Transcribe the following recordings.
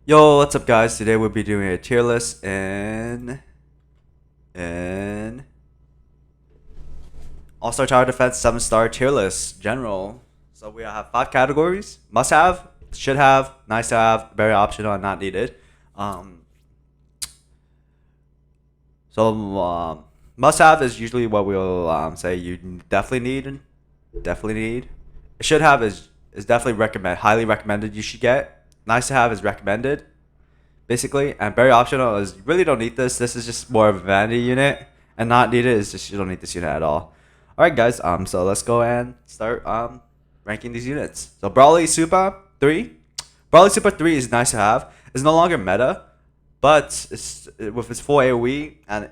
Yo, what's up, guys? Today we'll be doing a tier list in All-Star Tower Defense 7-star tier list general. So we have 5 categories: must have, should have, nice to have, very optional, and not needed. Um, so must have is usually what we'll say you definitely need. Should have is definitely highly recommended. You should get. Nice to have is recommended, basically, and very optional is you really don't need this. This is just more of a vanity unit, and not needed is just you don't need this unit at all. All right, guys. So let's go and start ranking these units. So Brawly Super 3, Brawly Super 3 is nice to have. It's no longer meta, but it's with its full AOE and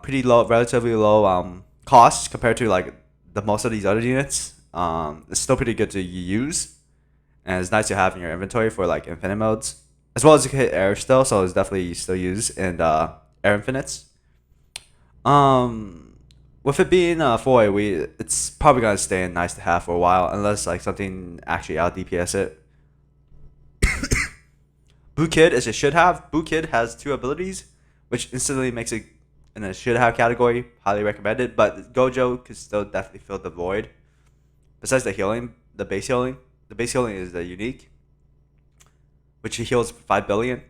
pretty low, relatively low cost compared to like the most of these other units. It's still pretty good to use, and it's nice to have in your inventory for like infinite modes, as well as you can hit air still, so it's definitely still used in air infinites. Um, with it being 4 AoE, it's probably gonna stay in nice to have for a while, unless like something actually out DPS it. Boo Kid is a should have. Boo Kid has 2 abilities, which instantly makes it in a should have category. Highly recommended, but Gojo could still definitely fill the void. Besides the healing, the base healing is the unique, which heals 5 billion.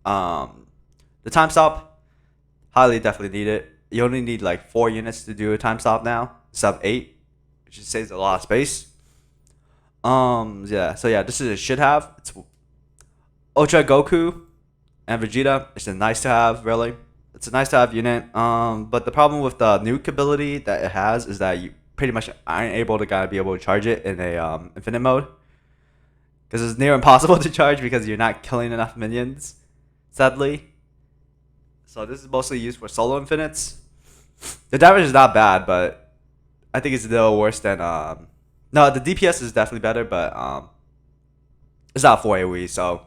The time stop, highly definitely need it. You only need like 4 units to do a time stop now, sub 8, which saves a lot of space. Yeah. So yeah, this is a should have. It's Ultra Goku and Vegeta. It's a nice to have, really. It's a nice to have unit. But the problem with the nuke ability that it has is that you pretty much aren't able to be able to charge it in a infinite mode, because it's near impossible to charge because you're not killing enough minions, sadly. So this is mostly used for solo infinites. The damage is not bad, but I think it's a little worse than no, the DPS is definitely better, but it's not 4 AoE, so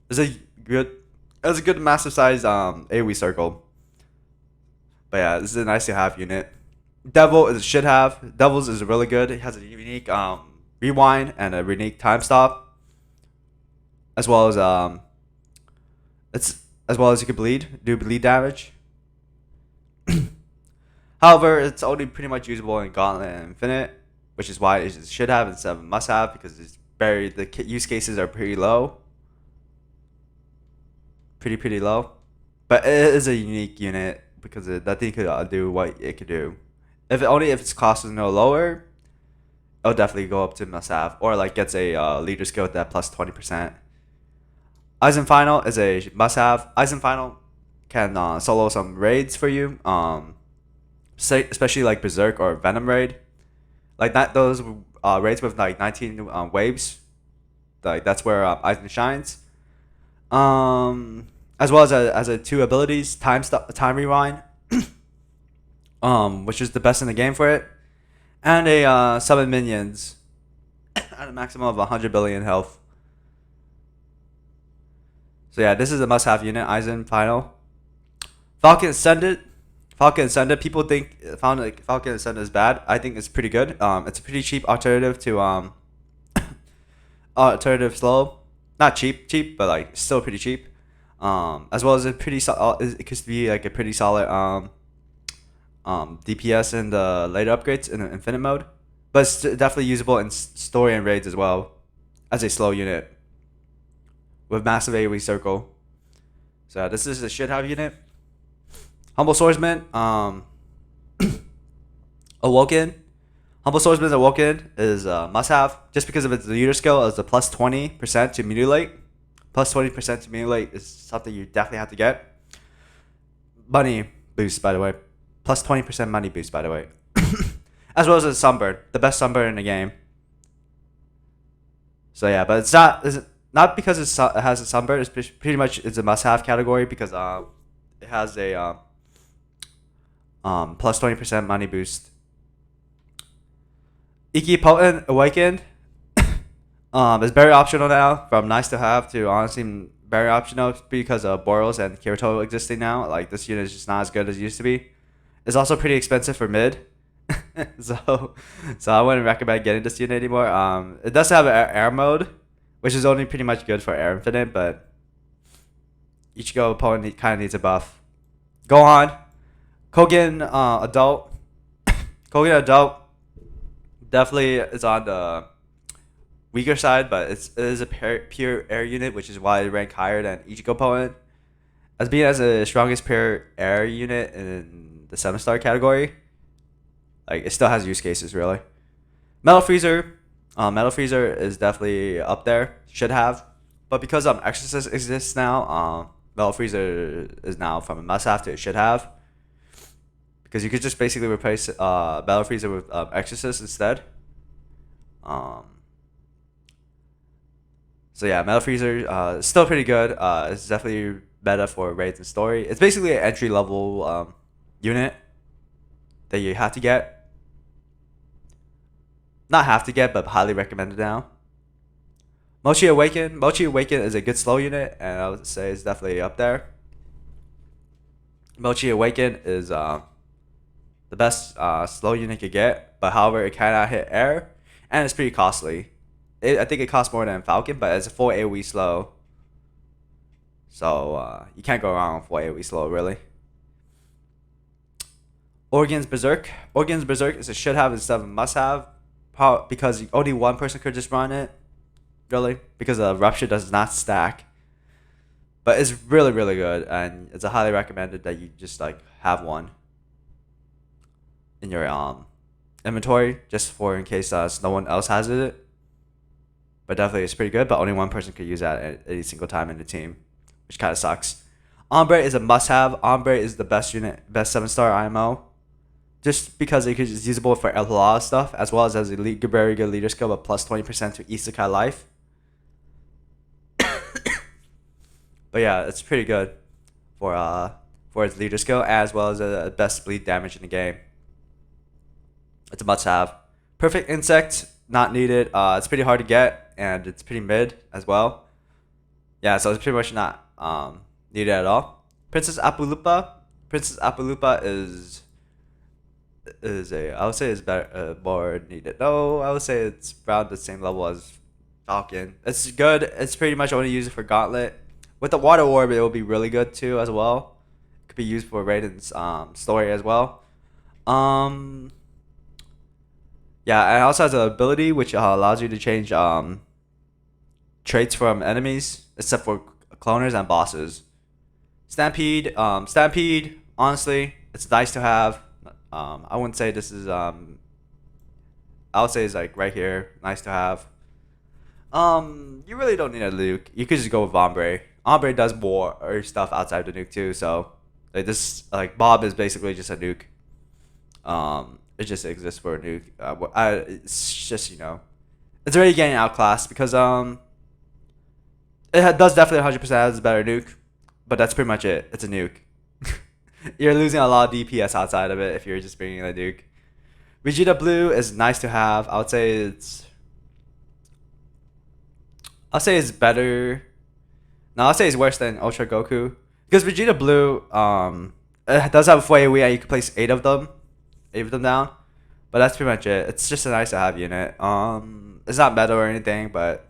it's a good massive size AoE circle. But yeah, this is a nice to have unit. Devil is a should have. Devils is really good. It has a unique rewind and a unique time stop, as well as you can do bleed damage. However, it's only pretty much usable in Gauntlet and Infinite, which is why it should have instead of must have, because the use cases are pretty low. Pretty low. But it is a unique unit because that thing could do what it could do. If its cost is no lower, it'll definitely go up to must have, or like gets a leader skill with that plus 20%. Eisen Final is a must have. Eisen Final can solo some raids for you. Especially like Berserk or Venom raid, like that those raids with like 19 waves. Like that's where Eisen shines. As well as a 2 abilities, time rewind, which is the best in the game for it, and a summon minions at a maximum of 100 billion health. So yeah, this is a must-have unit. Eisen Final, Falcon Ascended. Falcon Ascended. People think Falcon Ascended is bad. I think it's pretty good. It's a pretty cheap alternative to alternative slow. Not cheap, but like still pretty cheap. As well as it could be like a pretty solid DPS in the later upgrades in the infinite mode, but it's definitely usable in story and raids as well as a slow unit with massive AoE circle. So this is a should have unit. Humble Swordsman, Awoken. Humble Swordsman's Awoken is must have just because of its leader skill as a plus 20% to mutilate. Plus 20% to mutilate is something you definitely have to get. Money boost, by the way. Plus 20% money boost, by the way. As well as a Sunburn, the best Sunburn in the game. So yeah, but it's not because it has a Sunburn. It's pretty much it's a must-have category because it has a plus 20% money boost. Iki Potent Awakened is very optional now, from nice to have to honestly very optional because of Boros and Kirito existing now. Like this unit is just not as good as it used to be. It's also pretty expensive for mid. so I wouldn't recommend getting this unit anymore. It does have an air mode, which is only pretty much good for Air Infinite, but Ichigo opponent kind of needs a buff. Gohan, Kogen Adult. Kogen Adult definitely is on the weaker side, but it is a pure air unit, which is why it rank higher than Ichigo opponent. As being as the strongest pure air unit in the 7-star category, like it still has use cases really. Metal Freezer, Metal Freezer is definitely up there. Should have, but because Exorcist exists now, Metal Freezer is now from a must-have to a should-have. Because you could just basically replace Metal Freezer with Exorcist instead. So yeah, Metal Freezer is still pretty good. It's definitely better for raids and story. It's basically an entry level unit that you have to get. Not have to get, but highly recommended now. Mochi Awaken. Mochi Awaken is a good slow unit, and I would say it's definitely up there. Mochi Awaken is the best slow unit you could get, but however, it cannot hit air, and it's pretty costly. I think it costs more than Falcon, but it's a full AoE slow. So you can't go wrong with full AoE slow, really. Organs Berserk. Organs Berserk is a should have instead of a must have, because only one person could just run it. Really, because Rupture does not stack. But it's really, really good, and it's a highly recommended that you just like have one in your inventory, just for in case no one else has it. But definitely it's pretty good, but only one person could use that at any single time in the team, which kind of sucks. Ombre is a must-have. Ombre is the best unit, best 7-star IMO, just because it is usable for a lot of stuff, as well as a very good leader skill with plus 20% to Isekai life. But yeah, it's pretty good for its leader skill, as well as the best bleed damage in the game. It's a must-have. Perfect Insect, not needed. It's pretty hard to get, and it's pretty mid as well. Yeah, so it's pretty much not needed at all. Princess Apulupa. Princess Apulupa is I would say it's better, more needed. No, I would say it's around the same level as Falcon. It's good. It's pretty much only used for Gauntlet. With the Water Orb, it will be really good too as well. It could be used for Raiden's story as well. Yeah, it also has an ability which allows you to change traits from enemies, except for cloners and bosses. Stampede. Stampede, honestly, it's nice to have. I wouldn't say this is I would say it's like right here, nice to have. You really don't need a nuke. You could just go with Ombre. Ombre does more or stuff outside the nuke too, so like this, like Bob is basically just a nuke. It just exists for a nuke. It's just, you know, it's already getting outclassed because does definitely 100% has a better nuke, but that's pretty much it. It's a nuke. You're losing a lot of DPS outside of it if you're just bringing a nuke. Vegeta Blue is nice to have. I'll say it's better. No, I'll say it's worse than Ultra Goku, because Vegeta Blue it does have a 4 AoE and you can place 8 of them down, but that's pretty much it. It's just a nice to have unit. It's not meta or anything, but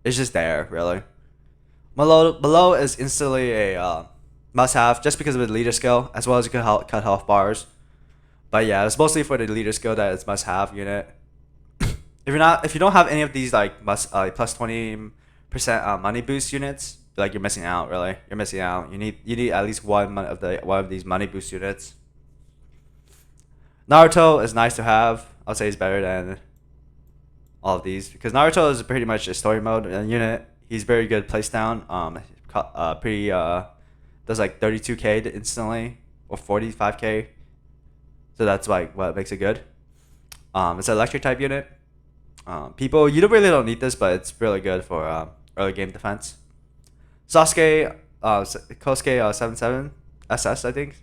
it's just there really. Below is instantly a must have, just because of the leader skill, as well as you can cut health bars. But yeah, it's mostly for the leader skill that it's must have unit. If you don't have any of these like plus 20% money boost units, like you're missing out really. You're missing out. You need at least one of these money boost units. Naruto is nice to have. I'll say he's better than all of these, because Naruto is pretty much a story mode unit. He's very good place down. Does like 32k instantly or 45k. So that's like what makes it good. It's an electric type unit. People, you don't need this, but it's really good for early game defense. Sasuke, Kosuke 77 SS, I think.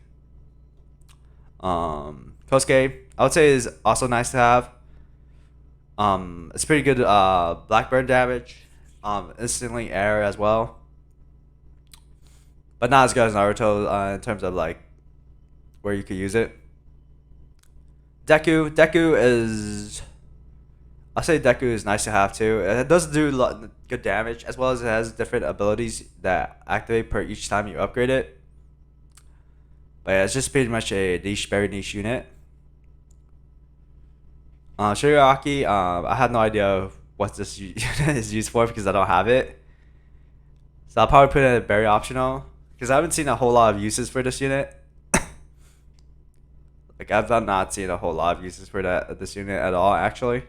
Kosuke, I would say, is also nice to have. It's pretty good black burn damage. Instantly air as well. But not as good as Naruto in terms of like where you could use it. Deku is I'll say Deku is nice to have too. It does do good damage, as well as it has different abilities that activate per each time you upgrade it. But yeah, it's just pretty much a niche, very niche unit. Shigaraki, I have no idea what this unit is used for because I don't have it. So I'll probably put it very optional because I haven't seen a whole lot of uses for this unit. Like I've not seen a whole lot of uses for this unit at all, actually.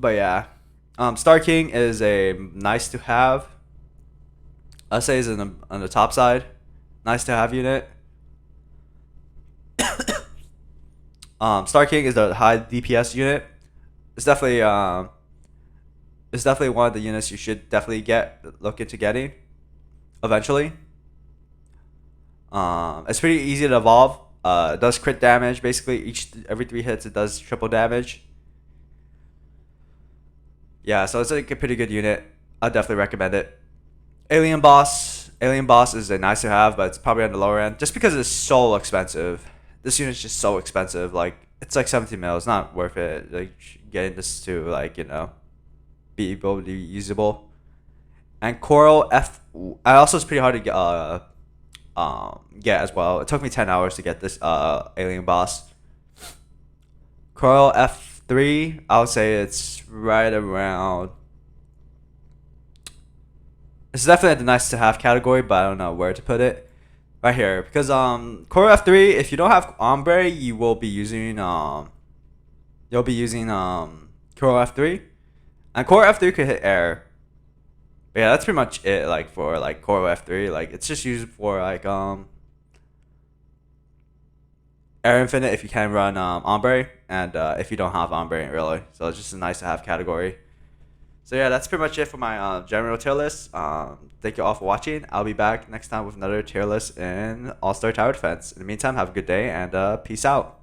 But yeah, Star King is a nice to have. I'd say is on the top side, nice to have unit. Star King is a high DPS unit. It's definitely one of the units you should definitely look into getting eventually. It's pretty easy to evolve. It does crit damage basically every 3 hits. It does triple damage. Yeah, so it's like a pretty good unit. I definitely recommend it. Alien Boss is a nice to have, but it's probably on the lower end just because it's so expensive. This unit's just so expensive. Like it's like 17 mil. It's not worth it. Like getting this to like be able to be usable. And Coral F. Also, it's pretty hard to get as well. It took me 10 hours to get this alien boss. Coral F3, I would say it's right around. It's definitely a nice to have category, but I don't know where to put it. Right here, because Coral F3, if you don't have Ombre, you will be using Coral F3, and Coral F3 could hit air. But yeah, that's pretty much it. Like for like Coral F3, like it's just used for like Air Infinite if you can run Ombre, and if you don't have Ombre really. So it's just a nice to have category. So yeah, that's pretty much it for my general tier list. Thank you all for watching. I'll be back next time with another tier list in All-Star Tower Defense. In the meantime, have a good day and peace out.